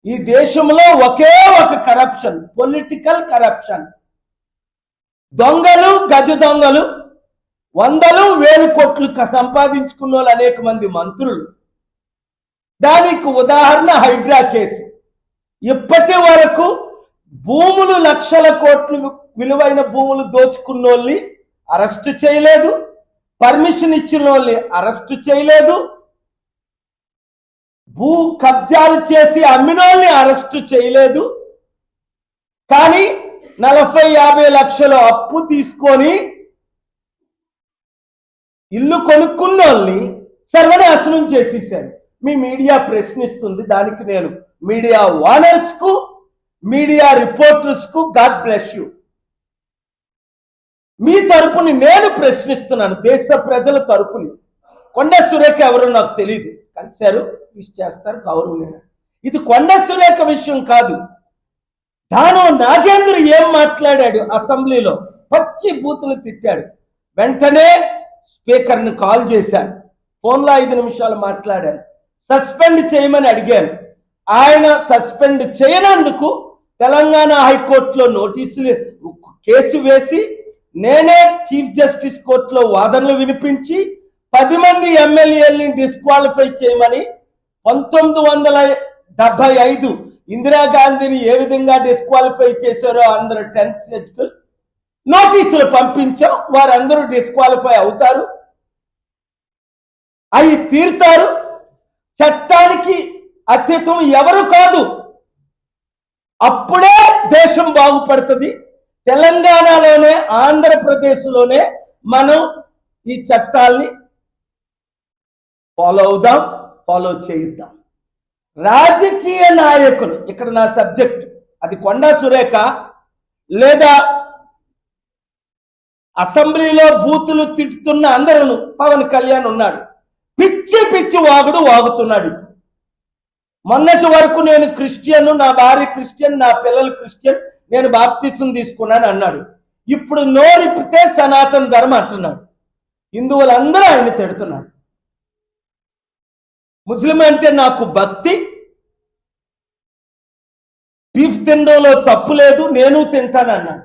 ఈ దేశంలో ఒకే ఒక కరప్షన్, పొలిటికల్ కరప్షన్. దొంగలు, గజ దొంగలు, వందలు వేలు కోట్లు సంపాదించుకున్న వాళ్ళు అనేక మంది మంత్రులు. దానికి ఉదాహరణ హైడ్రా కేసు. ఇప్పటి వరకు భూములు, లక్షల కోట్లు విలువైన భూములు దోచుకున్నోళ్ళని అరెస్టు చేయలేదు, పర్మిషన్ ఇచ్చిన వాళ్ళని అరెస్టు చేయలేదు, భూ కబ్జాలు చేసి అమ్మినోళ్ళని అరెస్టు చేయలేదు. కానీ 40-50 లక్షలు అప్పు తీసుకొని ఇల్లు కొనుక్కున్న వాళ్ళని సర్వనాశనం చేసేసారు. మీ మీడియా ప్రశ్నిస్తుంది. దానికి నేను మీడియా ఓనర్స్ కు, మీడియా రిపోర్టర్స్ కు గాడ్ బ్లెస్ యూ. మీ తరపుని నేను ప్రశ్నిస్తున్నాను, దేశ ప్రజల తరపుని. కొండ సురేఖ ఎవరో నాకు తెలియదు, కలిశారు, విష్ చేస్తారు, గౌరవం. ఇది కొండ సురేఖ విషయం కాదు. దానం నాగేంద్ర ఏం మాట్లాడాడు అసెంబ్లీలో, పచ్చి బూతులు తిట్టాడు. వెంటనే స్పీకర్ని కాల్ చేశాను, ఫోన్లో 5 నిమిషాలు మాట్లాడాను, సస్పెండ్ చేయమని అడిగాను. ఆయన సస్పెండ్ చేయనందుకు తెలంగాణ హైకోర్టులో నోటీసులు, కేసు వేసి నేనే చీఫ్ జస్టిస్ కోర్టులో వాదనలు వినిపించి 10 మంది ఎమ్మెల్యేలని డిస్క్వాలిఫై చేయమని 1975 ఇందిరాగాంధీని ఏ విధంగా డిస్క్వాలిఫై చేశారో అందరూ 10th షెడ్యూల్ నోటీసులు పంపించాం. వారందరూ డిస్క్వాలిఫై అవుతారు, అవి తీరుతారు. చట్టానికి అతీతం ఎవరు కాదు. అప్పుడే దేశం బాగుపడుతుంది. తెలంగాణలోనే, ఆంధ్రప్రదేశ్లోనే మనం ఈ చట్టాల్ని ఫాలో అవుదాం, ఫాలో చేయిద్దాం. రాజకీయ నాయకులు, ఇక్కడ నా సబ్జెక్ట్, అది కొండా సురేఖ లేదా అసెంబ్లీలో బూతులు తిట్టుతున్న అందరూ, పవన్ కళ్యాణ్ ఉన్నాడు, పిచ్చి పిచ్చి వాగుడు వాగుతున్నాడు. మొన్నటి వరకు నేను క్రిస్టియన్, నా భార్య క్రిస్టియన్, నా పిల్లలు క్రిస్టియన్, నేను బాప్తిసం తీసుకున్నాను అన్నాడు. ఇప్పుడు నోరిపితే సనాతన ధర్మం అంటున్నాడు. హిందువులందరూ ఆయన్ని తిడుతున్నారు. ముస్లిం అంటే నాకు భక్తి, బీఫ్ తినడంలో తప్పు లేదు, నేను తింటానన్నాడు.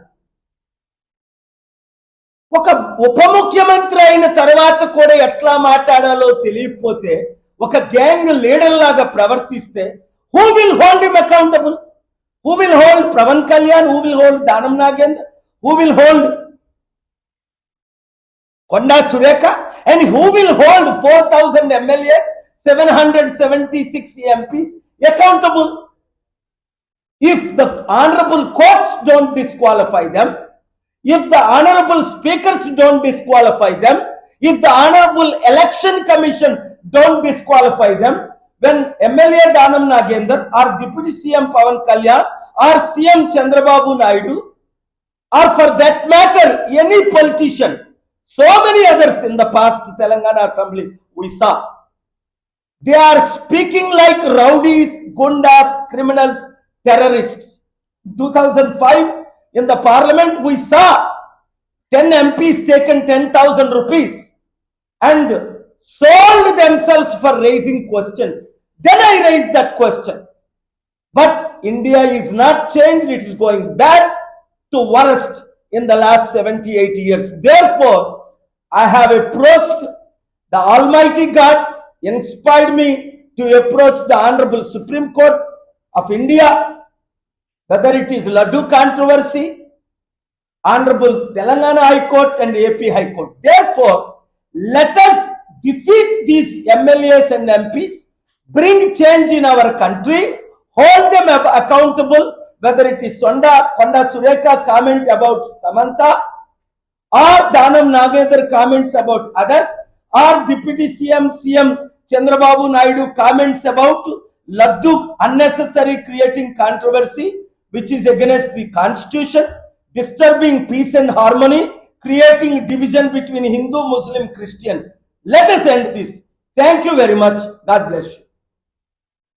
ఒక ఉప ముఖ్యమంత్రి అయిన తర్వాత కూడా ఎట్లా మాట్లాడాలో తెలియకపోతే, ఒక గ్యాంగ్ లీడర్ లాగా ప్రవర్తిస్తే, who will hold him accountable? Who will hold Pawan Kalyan? Who will hold Danam Nagender? Who will hold Konda Surekha? And who will hold 4,000 MLAs, 776 MPs accountable? If the honorable courts don't disqualify them, if the honorable speakers don't disqualify them, if the honorable election commission don't disqualify them, when MLA Danam Nagendra or Deputy CM Pawan Kalyan or CM Chandrababu Naidu, or for that matter any politician, so many others in the past Telangana Assembly we saw, they are speaking like rowdies, gundas, criminals, terrorists. 2005 in the parliament we saw 10 MPs taken 10,000 rupees and sold themselves for raising questions. Then I raised that question. But India is not changed. It is going back to worst in the last 78 years. Therefore, I have approached the Almighty God, inspired me to approach the Honorable Supreme Court of India, whether it is Laddu controversy, Honorable Telangana High Court and AP High Court. Therefore, let us defeat these MLAs and MPs, bring change in our country, hold them accountable, whether it is Konda Surekha comment about Samantha, or Danam Nagendra comments about others, or Deputy CM Chandrababu Naidu comments about Laddu, unnecessary creating controversy, which is against the constitution, disturbing peace and harmony, creating division between Hindu, Muslim, Christians. Let us end this. Thank you very much. God bless you.